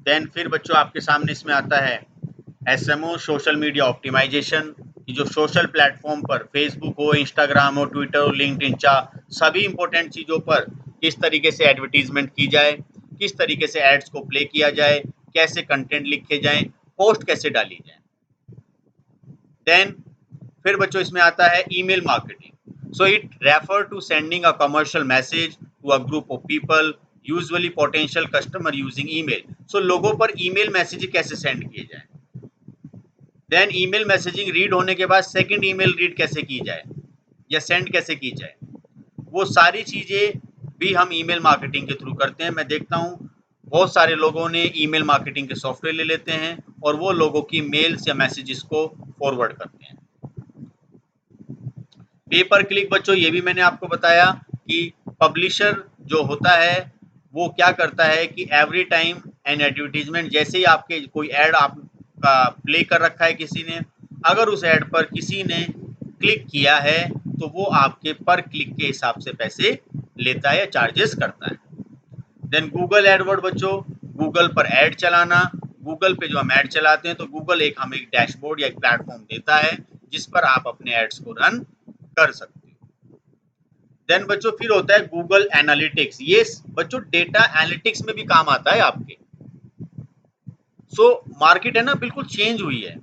देन फिर बच्चों आपके सामने इसमें आता है एसएमओ, सोशल मीडिया ऑप्टिमाइजेशन, कि जो सोशल प्लेटफॉर्म पर फेसबुक हो, इंस्टाग्राम हो, ट्विटर हो, लिंक्डइन, सभी इंपॉर्टेंट चीज़ों पर किस तरीके से एडवर्टीजमेंट की जाए, किस तरीके से एड्स को प्ले किया जाए, कैसे कंटेंट लिखे जाए, पोस्ट कैसे डाली जाए। देन फिर बच्चों इसमें आता है email marketing. So it refer to sending a commercial message to a group of people, usually potential customer using email. So लोगों पर ईमेल मैसेज कैसे सेंड किए जाए। देन ईमेल मैसेजिंग रीड होने के बाद सेकंड ईमेल रीड कैसे की जाए या सेंड कैसे की जाए, वो सारी चीज़ें भी हम ईमेल मार्केटिंग के थ्रू करते हैं। मैं देखता हूँ बहुत सारे लोगों ने ईमेल मार्केटिंग के सॉफ्टवेयर ले लेते हैं और वो लोगों की मेल्स या मैसेजेस को फॉरवर्ड करते हैं। पे पर क्लिक बच्चों, ये भी मैंने आपको बताया कि पब्लिशर जो होता है वो क्या करता है कि एवरी टाइम एन एडवर्टीजमेंट, जैसे ही आपके कोई ऐड आपका प्ले कर रखा है किसी ने, अगर उस ऐड पर किसी ने क्लिक किया है तो वो आपके पर क्लिक के हिसाब से पैसे लेता है या चार्जेस करता है। देन गूगल एडवर्ड बच्चों, गूगल पर ऐड चलाना। गूगल पे जो हम ऐड चलाते हैं तो गूगल हमें एक डैशबोर्ड या एक प्लेटफॉर्म देता है जिस पर आप अपने एड्स को रन कर सकते हो। देन बच्चों फिर होता है गूगल एनालिटिक्स। ये बच्चों डेटा एनालिटिक्स में भी काम आता है आपके। सो मार्केट है ना बिल्कुल चेंज हुई है।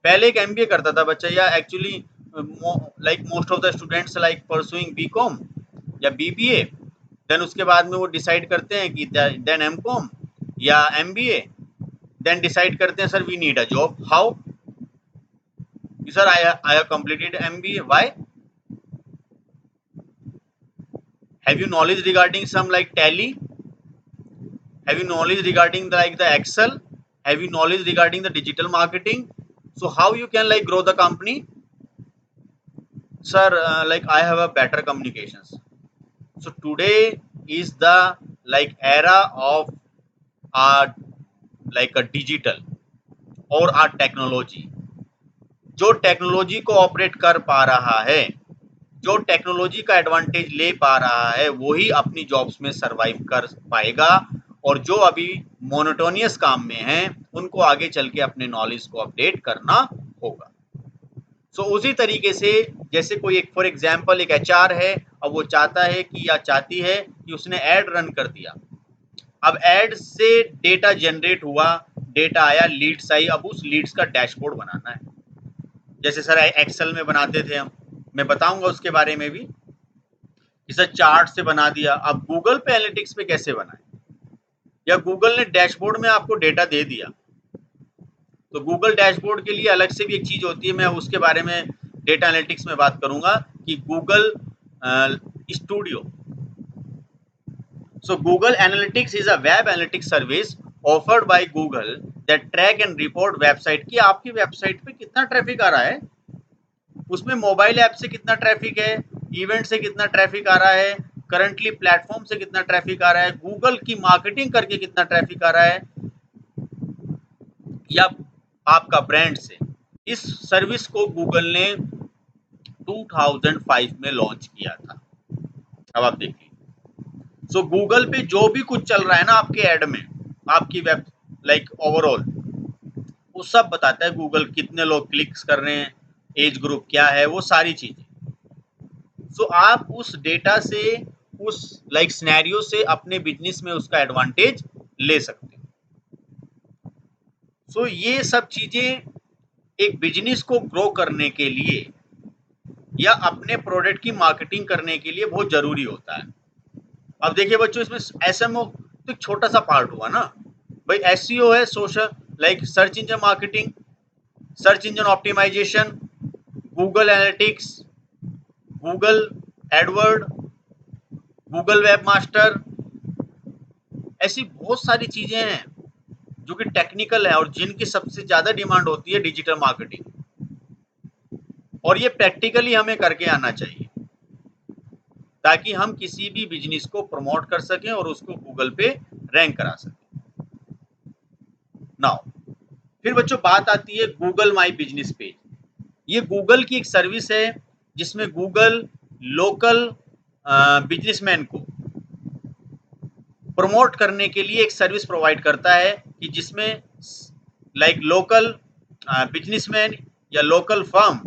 पहले एक एमबीए करता था बच्चा, या actually like most of the students like pursuing BCom या बीबीए। देन उसके बाद में वो डिसाइड करते हैं कि देन एमकॉम या एमबीए। देन डिसाइड करते हैं sir we need a job. How? Sir I have completed MBA. Why? Have you knowledge regarding some like Tally? Have you knowledge regarding the Excel? Have you knowledge regarding the digital marketing? So how you can like grow the company? Sir, like I have a better communications. So today is the like era of our like a digital और our टेक्नोलॉजी। जो टेक्नोलॉजी को ऑपरेट कर पा रहा है, जो टेक्नोलॉजी का एडवांटेज ले पा रहा है, वही अपनी जॉब्स में सरवाइव कर पाएगा। और जो अभी मोनोटोनियस काम में हैं उनको आगे चल के अपने नॉलेज को अपडेट करना होगा। सो उसी तरीके से जैसे कोई एक फॉर एग्जांपल एक एचआर है, अब वो चाहता है कि या चाहती है कि उसने एड रन कर दिया। अब एड से डेटा जनरेट हुआ, डेटा आया, लीड्स आई, अब उस लीड्स का डैशबोर्ड बनाना है। जैसे सर एक्सेल में बनाते थे हम, मैं बताऊंगा उसके बारे में भी। इसे चार्ट से बना दिया, अब गूगल पे एनालिटिक्स पे कैसे बनाए, या गूगल ने डैशबोर्ड में आपको डेटा दे दिया तो गूगल डैशबोर्ड के लिए अलग से भी एक चीज होती है, मैं उसके बारे में डेटा एनालिटिक्स में बात करूंगा कि Google studio. So Google analytics is a web analytics service offered by Google that track and report website की आपकी वेबसाइट पे कितना ट्रैफिक आ रहा है, उसमें मोबाइल ऐप से कितना ट्रैफिक है, इवेंट से कितना ट्रैफिक आ रहा है, करंटली प्लेटफॉर्म से कितना ट्रैफिक आ रहा है, गूगल की मार्केटिंग करके कितना ट्रैफिक आ रहा है, या आपका ब्रांड से। इस सर्विस को गूगल ने 2005 में लॉन्च किया था। अब आप देखिए, सो गूगल पे जो भी कुछ चल रहा है ना आपके ऐड में, आपकी वेब लाइक ओवरऑल वो सब बताता है गूगल, कितने लोग क्लिक्स कर रहे हैं, एज ग्रुप क्या है, वो सारी चीजें। सो आप उस डेटा से, उस लाइक सिनेरियो से अपने बिजनेस में उसका एडवांटेज ले सकते हैं। सो ये सब चीजें एक बिजनेस को ग्रो करने के लिए या अपने प्रोडक्ट की मार्केटिंग करने के लिए बहुत जरूरी होता है। अब देखिए बच्चों, इसमें एसएमओ तो एक छोटा सा पार्ट हुआ ना भाई। एसईओ है social like search engine marketing, search engine optimisation, Google Analytics, Google AdWords, Google webmaster, ऐसी बहुत सारी चीजें हैं जो कि टेक्निकल है और जिनकी सबसे ज्यादा डिमांड होती है डिजिटल मार्केटिंग। और ये प्रैक्टिकली हमें करके आना चाहिए ताकि हम किसी भी बिजनेस को प्रमोट कर सकें और उसको गूगल पे रैंक करा सकें। नाउ फिर बच्चों बात आती है गूगल माई बिजनेस पेज। ये गूगल की एक सर्विस है जिसमें गूगल लोकल बिजनेसमैन को प्रमोट करने के लिए एक सर्विस प्रोवाइड करता है कि जिसमें लाइक लोकल बिजनेसमैन या लोकल फर्म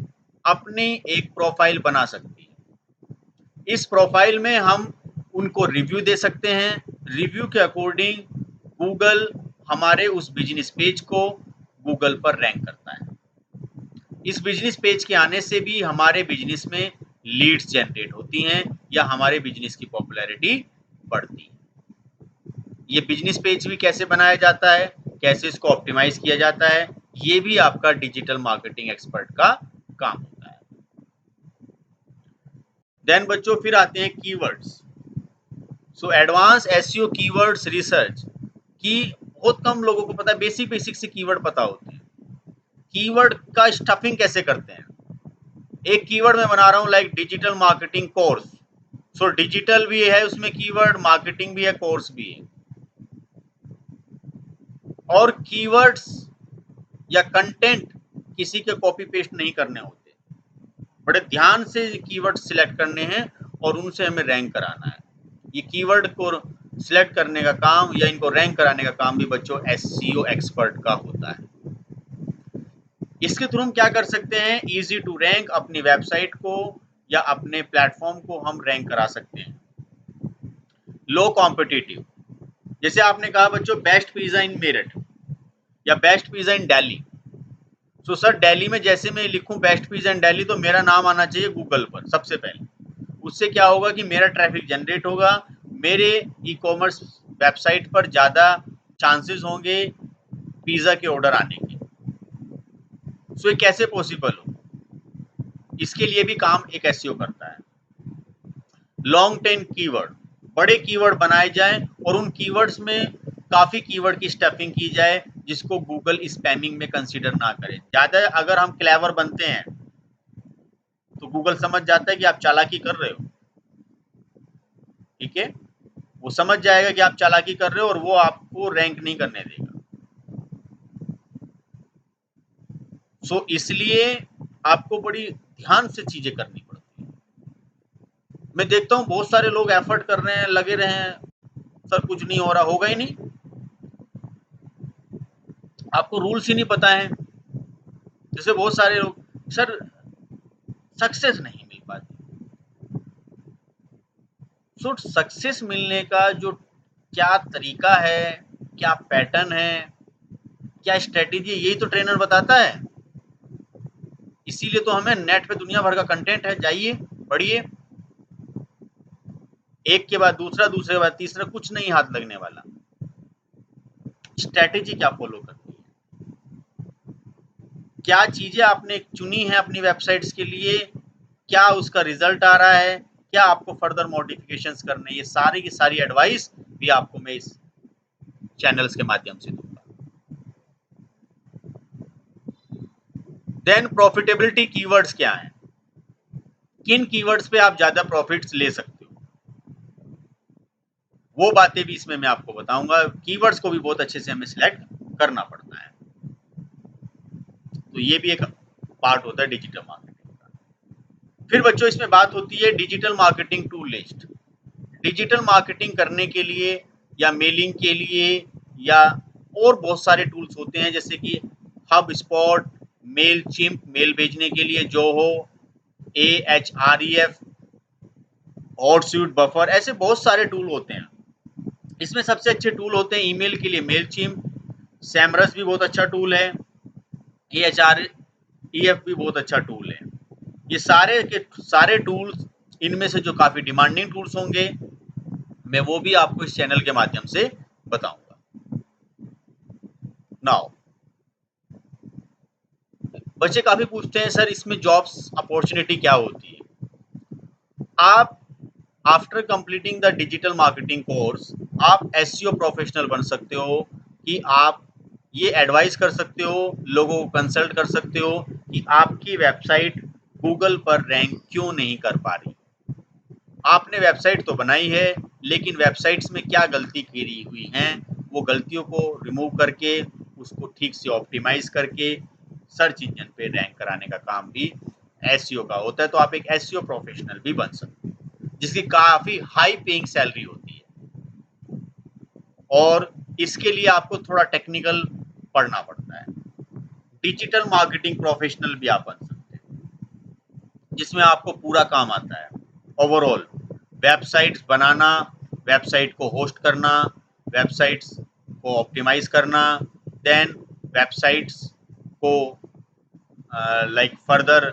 अपनी एक प्रोफाइल बना सकती है। इस प्रोफाइल में हम उनको रिव्यू दे सकते हैं। रिव्यू के अकॉर्डिंग गूगल हमारे उस बिजनेस पेज को गूगल पर रैंक करता है। इस बिजनेस पेज के आने से भी हमारे बिजनेस में लीड्स जनरेट होती हैं या हमारे बिजनेस की पॉपुलैरिटी बढ़ती है। ये बिजनेस पेज भी कैसे बनाया जाता है, कैसे इसको ऑप्टिमाइज किया जाता है, ये भी आपका डिजिटल मार्केटिंग एक्सपर्ट का काम होता है। देन बच्चों फिर आते हैं keywords. So advance SEO keywords research की बहुत कम लोगों को पता है, बेसिक बेसिक से कीवर्ड पता होते हैं। कीवर्ड का स्टफिंग कैसे करते हैं। एक कीवर्ड मैं बना रहा हूं like digital marketing course. So digital भी है उसमें कीवर्ड, मार्केटिंग भी है, कोर्स भी है। और कीवर्ड्स या कंटेंट किसी के कॉपी पेस्ट नहीं करने होते, बड़े ध्यान से कीवर्ड सिलेक्ट करने हैं और उनसे हमें रैंक कराना है। ये कीवर्ड को सिलेक्ट करने का काम या इनको रैंक कराने का काम भी बच्चों एसईओ एक्सपर्ट का होता है। इसके थ्रू हम क्या कर सकते हैं, इजी टू रैंक अपनी वेबसाइट को या अपने प्लेटफॉर्म को हम रैंक करा सकते हैं। लो कॉम्पिटिटिव, जैसे आपने कहा बच्चों बेस्ट पिज्जा इन मेरठ या बेस्ट पिज्जा इन दिल्ली। सो सर दिल्ली में जैसे मैं लिखूं बेस्ट पिज्जा इन दिल्ली तो मेरा नाम आना चाहिए गूगल पर सबसे पहले। उससे क्या होगा कि मेरा ट्रैफिक जनरेट होगा, मेरे ई कॉमर्स वेबसाइट पर ज़्यादा चांसेस होंगे पिज़्ज़ा के ऑर्डर आने के। सो ये कैसे पॉसिबल हो, इसके लिए भी काम एक एसईओ करता है। लॉन्ग टेन कीवर्ड, बड़े कीवर्ड बनाए जाएं और उन कीवर्ड्स में काफ़ी कीवर्ड की स्टफिंग की जाए जिसको गूगल स्पैमिंग में कंसीडर ना करे। ज़्यादा अगर हम क्लेवर बनते हैं तो गूगल समझ जाता है कि आप चालाकी कर रहे हो, ठीक है, वो समझ जाएगा कि आप चालाकी कर रहे हो और वो आपको रैंक नहीं करने देगा। सो इसलिए आपको बड़ी ध्यान से चीजें करनी पड़ती है। मैं देखता हूँ बहुत सारे लोग एफर्ट कर रहे हैं, लगे रहे हैं, सर कुछ नहीं हो रहा, होगा ही नहीं। आपको रूल्स ही नहीं पता है। जैसे बहुत सारे लोग सर सक्सेस नहीं मिल पाती। सो सक्सेस मिलने का जो क्या तरीका है, क्या पैटर्न है, क्या स्ट्रेटेजी है, यही तो ट्रेनर बताता है। इसीलिए तो हमें नेट पे दुनिया भर का कंटेंट है, जाइए पढ़िए, एक के बाद दूसरा, दूसरे के बाद तीसरा, कुछ नहीं हाथ लगने वाला। स्ट्रेटेजी क्या फॉलो करनी है, क्या चीजें आपने चुनी है अपनी वेबसाइट्स के लिए, क्या उसका रिजल्ट आ रहा है, क्या आपको फर्दर मॉडिफिकेशंस करने, ये सारी की सारी एडवाइस भी आपको मैं इस चैनल्स के माध्यम से दूंगा। देन प्रॉफिटेबिलिटी कीवर्ड्स क्या हैं, किन कीवर्ड्स पे आप ज्यादा प्रॉफिट्स ले सकते हो, वो बातें भी इसमें मैं आपको बताऊंगा। कीवर्ड्स को भी बहुत अच्छे से हमें सिलेक्ट करना पड़ता है, तो ये भी एक पार्ट होता है डिजिटल मार्केटिंग का। फिर बच्चों इसमें बात होती है digital marketing tool list. Digital marketing करने के लिए या मेलिंग के लिए या और बहुत सारे टूल्स होते हैं, जैसे कि HubSpot, MailChimp mail भेजने के लिए, जोहो, AHREF, हॉटसूट, बफर, ऐसे बहुत सारे टूल होते हैं। इसमें सबसे अच्छे टूल होते हैं ईमेल के लिए मेल चिम्प, सैमरस भी बहुत अच्छा टूल है, AHREF भी बहुत अच्छा टूल है। ये सारे के सारे टूल्स, इनमें से जो काफ़ी डिमांडिंग टूल्स होंगे मैं वो भी आपको इस चैनल के माध्यम से बताऊंगा। नाउ बच्चे काफ़ी पूछते हैं सर इसमें जॉब्स अपॉर्चुनिटी क्या होती है। आप after completing the digital marketing course आप एसईओ प्रोफेशनल बन सकते हो कि आप ये एडवाइस कर सकते हो, लोगों को कंसल्ट कर सकते हो कि आपकी वेबसाइट गूगल पर रैंक क्यों नहीं कर पा रही। आपने वेबसाइट तो बनाई है लेकिन वेबसाइट्स में क्या गलती करी हुई हैं, वो गलतियों को रिमूव करके उसको ठीक से ऑप्टिमाइज करके सर्च इंजन पे रैंक कराने का काम भी एसईओ का होता है। तो आप एक एसईओ प्रोफेशनल भी बन सकते हो जिसकी काफ़ी हाई पेइंग सैलरी होती है, और इसके लिए आपको थोड़ा टेक्निकल पढ़ना पड़ता है। डिजिटल मार्केटिंग प्रोफेशनल भी आप बन सकते हैं जिसमें आपको पूरा काम आता है, ओवरऑल वेबसाइट्स बनाना, वेबसाइट को होस्ट करना, वेबसाइट्स को ऑप्टिमाइज करना, देन वेबसाइट्स को like further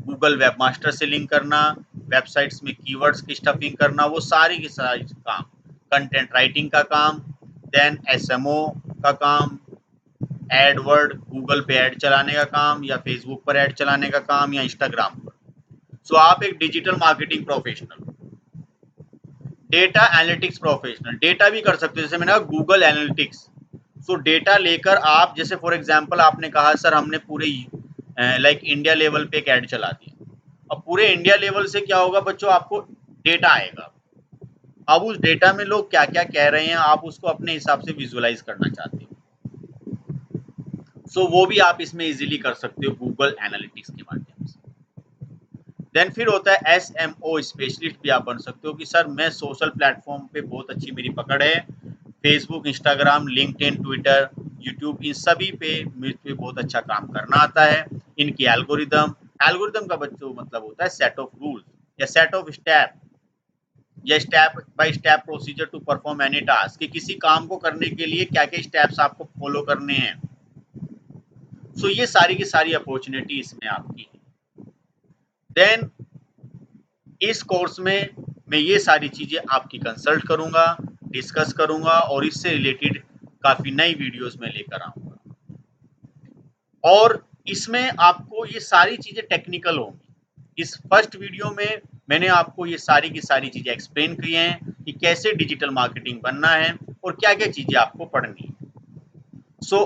Google web master से लिंक करना, वेबसाइट्स में कीवर्ड्स की स्टफिंग करना, वो सारी की सारी काम, कंटेंट राइटिंग का काम, देन एसएमओ का काम, एडवर्ड गूगल पे ऐड चलाने का काम या फेसबुक पर ऐड चलाने का काम या इंस्टाग्राम पर। सो आप एक digital marketing professional, data analytics professional, data भी कर सकते हो, जैसे मैंने कहा गूगल एनालिटिक्स। सो डेटा लेकर आप, जैसे फॉर एग्जांपल आपने कहा सर हमने पूरे लाइक इंडिया लेवल पे एक ऐड चला दिया, अब पूरे इंडिया लेवल से क्या होगा बच्चों, आपको डेटा आएगा। अब उस डेटा में लोग क्या क्या कह रहे हैं, आप उसको अपने हिसाब से विजुअलाइज करना चाहते हो, सो वो भी आप इसमें इजीली कर सकते हो गूगल एनालिटिक्स के माध्यम से। देन फिर होता है SMO स्पेशलिस्ट, भी आप बन सकते हो कि सर मैं सोशल प्लेटफॉर्म पे बहुत अच्छी मेरी पकड़ है, Facebook, Instagram, LinkedIn, Twitter, YouTube, इन सभी पे मुझ पे बहुत अच्छा काम करना आता है। इनकी एल्गोरिदम, एल्गोरिदम का बच्चों मतलब होता है सेट ऑफ रूल या सेट ऑफ स्टेप या step by step procedure to perform any task, कि किसी काम को करने के लिए क्या क्या स्टेप्स आपको फॉलो करने हैं। सो ये सारी की सारी अपॉर्चुनिटी इसमें आपकी है। देन इस कोर्स में मैं ये सारी चीजें आपकी कंसल्ट करूंगा, डिस्कस करूंगा और इससे रिलेटेड काफी नई वीडियोस में लेकर आऊंगा, और इसमें आपको ये सारी चीजें टेक्निकल होंगी। इस फर्स्ट वीडियो में मैंने आपको ये सारी की सारी चीजें एक्सप्लेन की हैं कि कैसे डिजिटल मार्केटिंग बनना है और क्या क्या चीजें आपको पढ़नी है। सो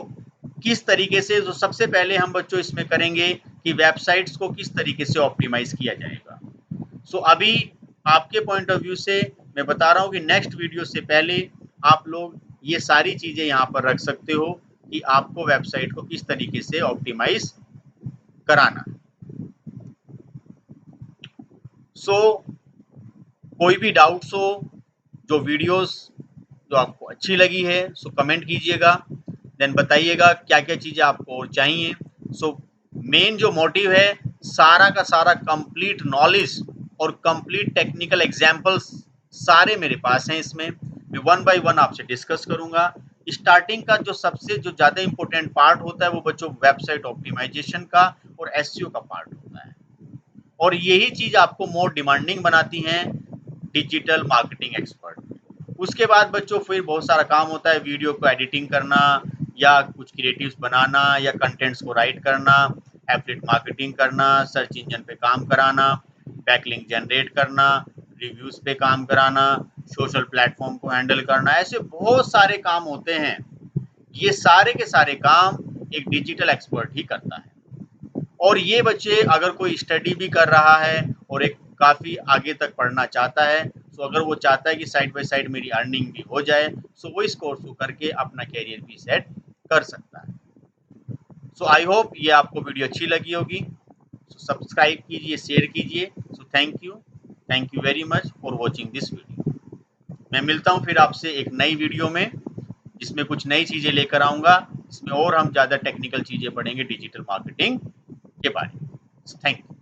किस तरीके से, तो सबसे पहले हम बच्चों इसमें करेंगे कि वेबसाइट्स को किस तरीके से ऑप्टिमाइज किया जाएगा। सो अभी आपके पॉइंट ऑफ व्यू से मैं बता रहा हूँ कि नेक्स्ट वीडियो से पहले आप लोग ये सारी चीजें यहाँ पर रख सकते हो कि आपको वेबसाइट को किस तरीके से ऑप्टिमाइज कराना है। सो कोई भी डाउट्स हो, जो वीडियोस जो आपको अच्छी लगी है, सो कमेंट कीजिएगा, देन बताइएगा क्या क्या चीज़ें आपको और चाहिए। सो मेन जो मोटिव है, सारा का सारा कंप्लीट नॉलेज और कंप्लीट टेक्निकल एग्जांपल्स सारे मेरे पास हैं। इसमें मैं वन बाय वन आपसे डिस्कस करूंगा। स्टार्टिंग का जो सबसे जो ज़्यादा इंपॉर्टेंट पार्ट होता है वो बच्चों वेबसाइट ऑप्टिमाइजेशन का और एसईओ का पार्ट होता है, और यही चीज़ आपको मोर डिमांडिंग बनाती हैं डिजिटल मार्केटिंग एक्सपर्ट। उसके बाद बच्चों फिर बहुत सारा काम होता है, वीडियो को एडिटिंग करना या कुछ क्रिएटिव्स बनाना या कंटेंट्स को राइट करना, एफिलिएट मार्केटिंग करना, सर्च इंजन पे काम कराना, बैकलिंक जनरेट करना, रिव्यूज पे काम कराना, सोशल प्लेटफॉर्म को हैंडल करना, ऐसे बहुत सारे काम होते हैं। ये सारे के सारे काम एक डिजिटल एक्सपर्ट ही करता है। और ये बच्चे अगर कोई स्टडी भी कर रहा है और एक काफ़ी आगे तक पढ़ना चाहता है, तो अगर वो चाहता है कि साइड बाय साइड मेरी अर्निंग भी हो जाए, सो वो इस कोर्स को करके अपना करियर भी सेट कर सकता है। सो आई होप ये आपको वीडियो अच्छी लगी होगी। सो सब्सक्राइब कीजिए, शेयर कीजिए। So thank you very much for watching this video. मैं मिलता हूँ फिर आपसे एक नई वीडियो में, जिसमें कुछ नई चीज़ें लेकर आऊँगा, इसमें और हम ज़्यादा टेक्निकल चीज़ें पढ़ेंगे डिजिटल मार्केटिंग के बारे में। Thank you.